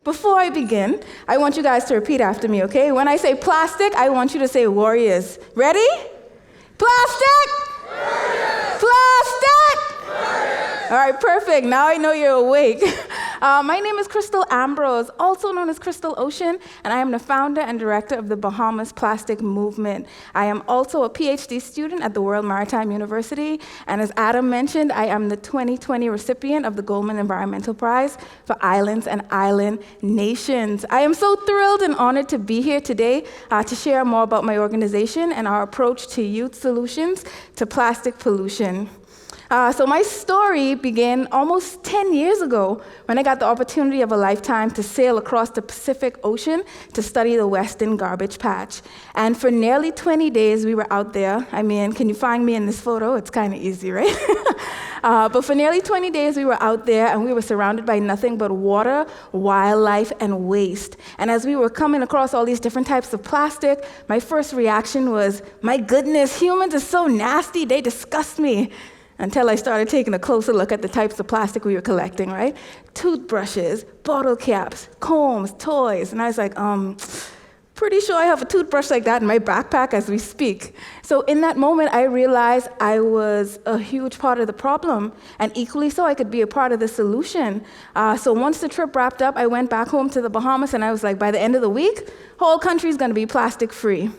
Before I begin, I want you guys to repeat after me, okay? When I say plastic, I want you to say warriors. Ready? Plastic! Warriors! Plastic! Warriors! All right, perfect. Now I know you're awake. My name is Kristal Ambrose, also known as Kristal Ocean, and I am the founder and director of the Bahamas Plastic Movement. I am also a PhD student at the World Maritime University, and as Adam mentioned, I am the 2020 recipient of the Goldman Environmental Prize for Islands and Island Nations. I am so thrilled and honored to be here today to share more about my organization and our approach to youth solutions to plastic pollution. So my story began almost 10 years ago when I got the opportunity of a lifetime to sail across the Pacific Ocean to study the Western Garbage Patch. And for nearly 20 days, we were out there. I mean, can you find me in this photo? It's kind of easy, right? But for nearly 20 days, we were out there, and we were surrounded by nothing but water, wildlife, and waste. And as we were coming across all these different types of plastic, my first reaction was, my goodness, humans are so nasty, they disgust me. Until I started taking a closer look at the types of plastic we were collecting, right? Toothbrushes, bottle caps, combs, toys. And I was like, pretty sure I have a toothbrush like that in my backpack as we speak. So in that moment, I realized I was a huge part of the problem, and equally so, I could be a part of the solution. So once the trip wrapped up, I went back home to the Bahamas, and I was like, by the end of the week, whole country's gonna be plastic-free.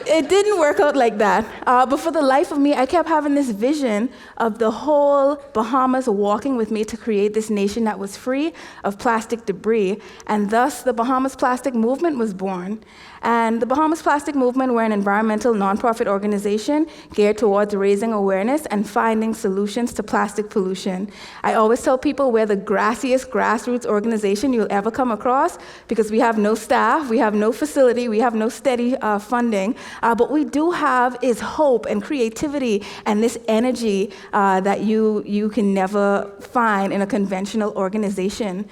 It didn't work out like that, but for the life of me, I kept having this vision of the whole Bahamas walking with me to create this nation that was free of plastic debris, and thus the Bahamas Plastic Movement was born. And the Bahamas Plastic Movement, we're an environmental nonprofit organization geared towards raising awareness and finding solutions to plastic pollution. I always tell people we're the grassiest grassroots organization you'll ever come across because we have no staff, we have no facility, we have no steady funding. But we do have is hope and creativity and this energy that you can never find in a conventional organization.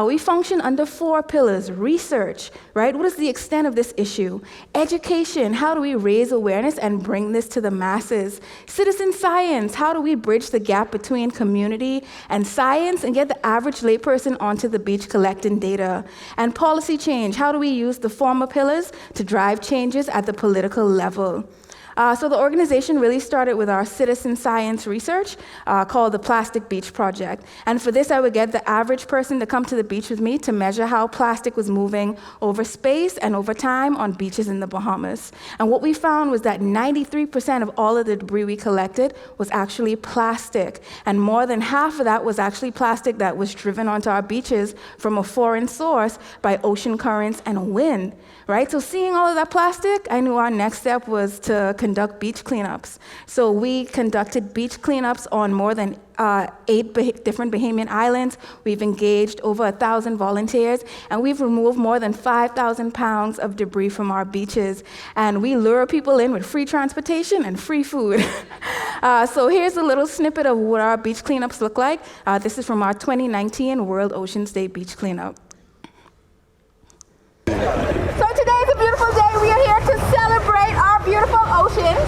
We function under 4 pillars: research, right? What is the extent of this issue? Education, how do we raise awareness and bring this to the masses? Citizen science, how do we bridge the gap between community and science and get the average layperson onto the beach collecting data? And policy change, how do we use the former pillars to drive changes at the political level? So the organization really started with our citizen science research called the Plastic Beach Project. And for this, I would get the average person to come to the beach with me to measure how plastic was moving over space and over time on beaches in the Bahamas. And what we found was that 93% of all of the debris we collected was actually plastic. And more than half of that was actually plastic that was driven onto our beaches from a foreign source by ocean currents and wind. Right? So seeing all of that plastic, I knew our next step was to conduct beach cleanups. So we conducted beach cleanups on more than 8 different Bahamian islands. We've engaged over 1,000 volunteers, and we've removed more than 5,000 pounds of debris from our beaches. And we lure people in with free transportation and free food. So here's a little snippet of what our beach cleanups look like. This is from our 2019 World Oceans Day beach cleanup. So today is a beautiful day. We are here to celebrate our beautiful oceans.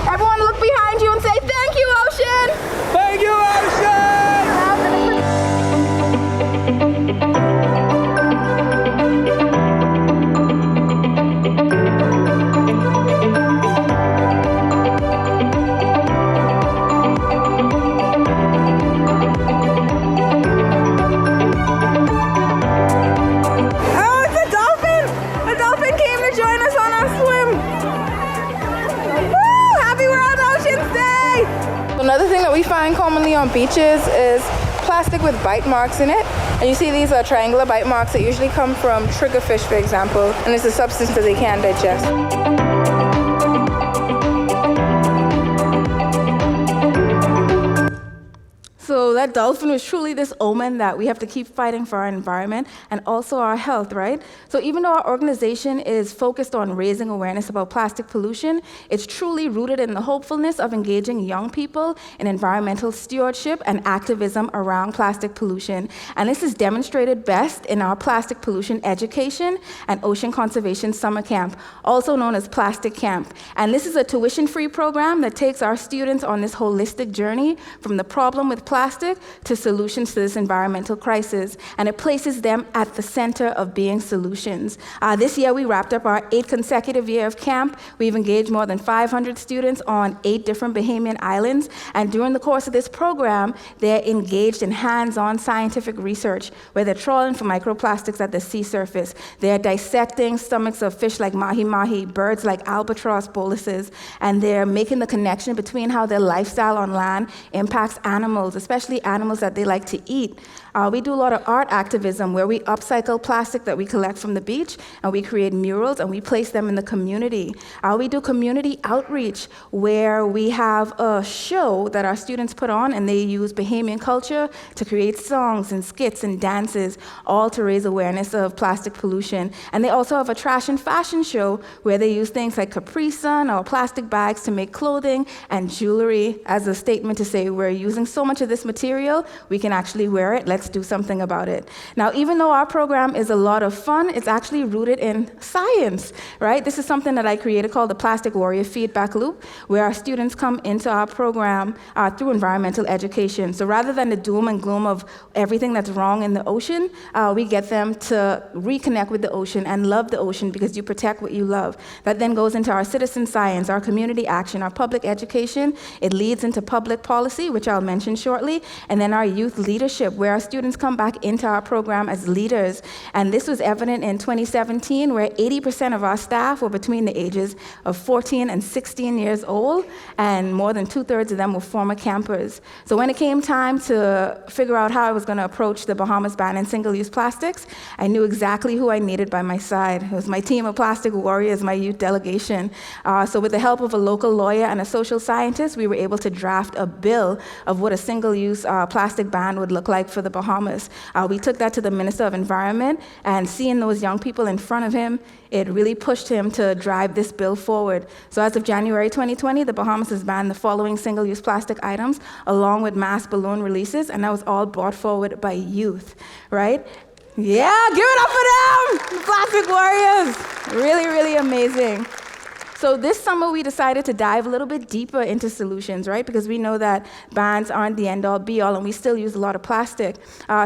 Everyone look behind you and say, thank you, ocean! Thank you, ocean! Another thing that we find commonly on beaches is plastic with bite marks in it. And you see these are triangular bite marks that usually come from triggerfish, for example, and it's a substance that they can't digest. So that dolphin was truly this omen that we have to keep fighting for our environment and also our health, right? So even though our organization is focused on raising awareness about plastic pollution, it's truly rooted in the hopefulness of engaging young people in environmental stewardship and activism around plastic pollution. And this is demonstrated best in our plastic pollution education and ocean conservation summer camp, also known as Plastic Camp. And this is a tuition-free program that takes our students on this holistic journey from the problem with plastic plastic to solutions to this environmental crisis, and it places them at the center of being solutions. This year, we wrapped up our 8th consecutive year of camp. We've engaged more than 500 students on 8 different Bahamian islands, and during the course of this program, they're engaged in hands-on scientific research, where they're trawling for microplastics at the sea surface. They're dissecting stomachs of fish like mahi-mahi, birds like albatross boluses, and they're making the connection between how their lifestyle on land impacts animals, especially animals that they like to eat. We do a lot of art activism where we upcycle plastic that we collect from the beach, and we create murals and we place them in the community. We do community outreach where we have a show that our students put on, and they use Bahamian culture to create songs and skits and dances, all to raise awareness of plastic pollution. And they also have a trash and fashion show where they use things like Capri Sun or plastic bags to make clothing and jewelry as a statement to say we're using so much of this material, we can actually wear it. Let's do something about it. Now, even though our program is a lot of fun, it's actually rooted in science, right? This is something that I created called the Plastic Warrior Feedback Loop, where our students come into our program through environmental education. So rather than the doom and gloom of everything that's wrong in the ocean, we get them to reconnect with the ocean and love the ocean because you protect what you love. That then goes into our citizen science, our community action, our public education. It leads into public policy, which I'll mention shortly, and then our youth leadership, where our students come back into our program as leaders. And this was evident in 2017, where 80% of our staff were between the ages of 14 and 16 years old, and more than 2/3 of them were former campers. So when it came time to figure out how I was going to approach the Bahamas ban on single-use plastics, I knew exactly who I needed by my side. It was my team of plastic warriors, my youth delegation. So with the help of a local lawyer and a social scientist, we were able to draft a bill of what a single-use plastic ban would look like for the Bahamas. We took that to the Minister of Environment, and seeing those young people in front of him, it really pushed him to drive this bill forward. So as of January 2020, the Bahamas has banned the following single-use plastic items, along with mass balloon releases, and that was all brought forward by youth, right? Yeah, give it up for them! The Plastic Warriors! Really, really amazing. So this summer, we decided to dive a little bit deeper into solutions, right? Because we know that bans aren't the end-all, be-all, and we still use a lot of plastic.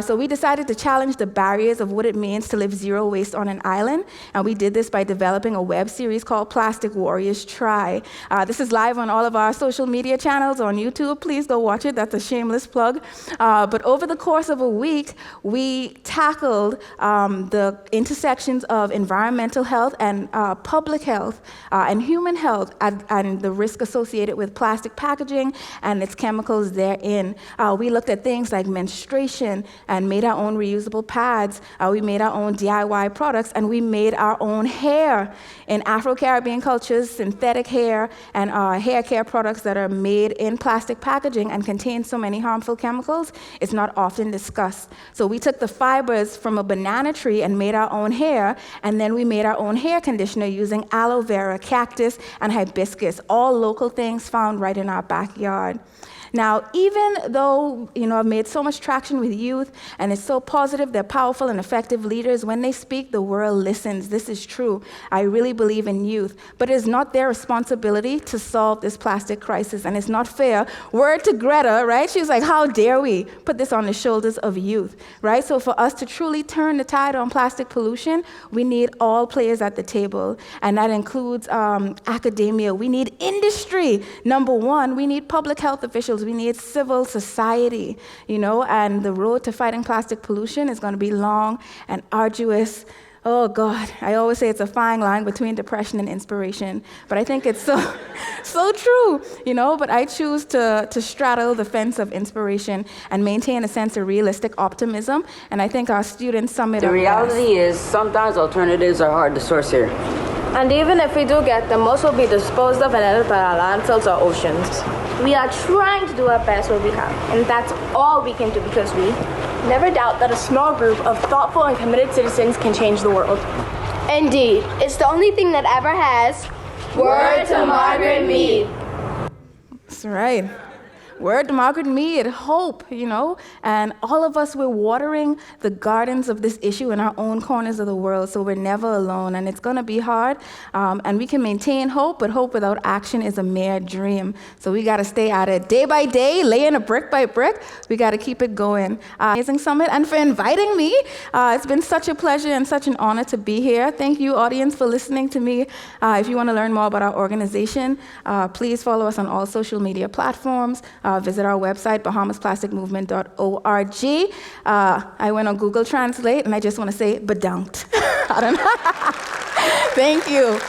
So we decided to challenge the barriers of what it means to live zero waste on an island, and we did this by developing a web series called Plastic Warriors Try. This is live on all of our social media channels on YouTube. Please go watch it. That's a shameless plug. But over the course of a week, we tackled the intersections of environmental health and public health and human health and the risk associated with plastic packaging and its chemicals therein. We looked at things like menstruation and made our own reusable pads. We made our own DIY products, and we made our own hair. In Afro-Caribbean cultures, synthetic hair and hair care products that are made in plastic packaging and contain so many harmful chemicals is not often discussed. So we took the fibers from a banana tree and made our own hair, and then we made our own hair conditioner using aloe vera, cactus, and hibiscus, all local things found right in our backyard. Now, even though, I've made so much traction with youth, and it's so positive, they're powerful and effective leaders, when they speak, the world listens. This is true. I really believe in youth. But it is not their responsibility to solve this plastic crisis, and it's not fair. Word to Greta, right? She was like, how dare we put this on the shoulders of youth, right? So for us to truly turn the tide on plastic pollution, we need all players at the table, and that includes academia. We need industry. Number one, we need public health officials. We need civil society, and the road to fighting plastic pollution is going to be long and arduous. Oh, God, I always say it's a fine line between depression and inspiration, but I think it's so true, but I choose to straddle the fence of inspiration and maintain a sense of realistic optimism, and I think our students sum it up. The reality is sometimes alternatives are hard to source here. And even if we do get them, most will be disposed of and ended by our landfills or oceans. We are trying to do our best what we have, and that's all we can do because we never doubt that a small group of thoughtful and committed citizens can change the world. Indeed, it's the only thing that ever has. Word to Margaret Mead. That's right. Word to Margaret Mead, hope, and all of us, we're watering the gardens of this issue in our own corners of the world, so we're never alone, and it's going to be hard, and we can maintain hope, but hope without action is a mere dream, so we got to stay at it day by day, laying it brick by brick. We got to keep it going. Amazing summit, and for inviting me. It's been such a pleasure and such an honor to be here. Thank you, audience, for listening to me. If you want to learn more about our organization, please follow us on all social media platforms. Visit our website, bahamasplasticmovement.org. I went on Google Translate, and I just want to say, bedankt. I don't know. Thank you.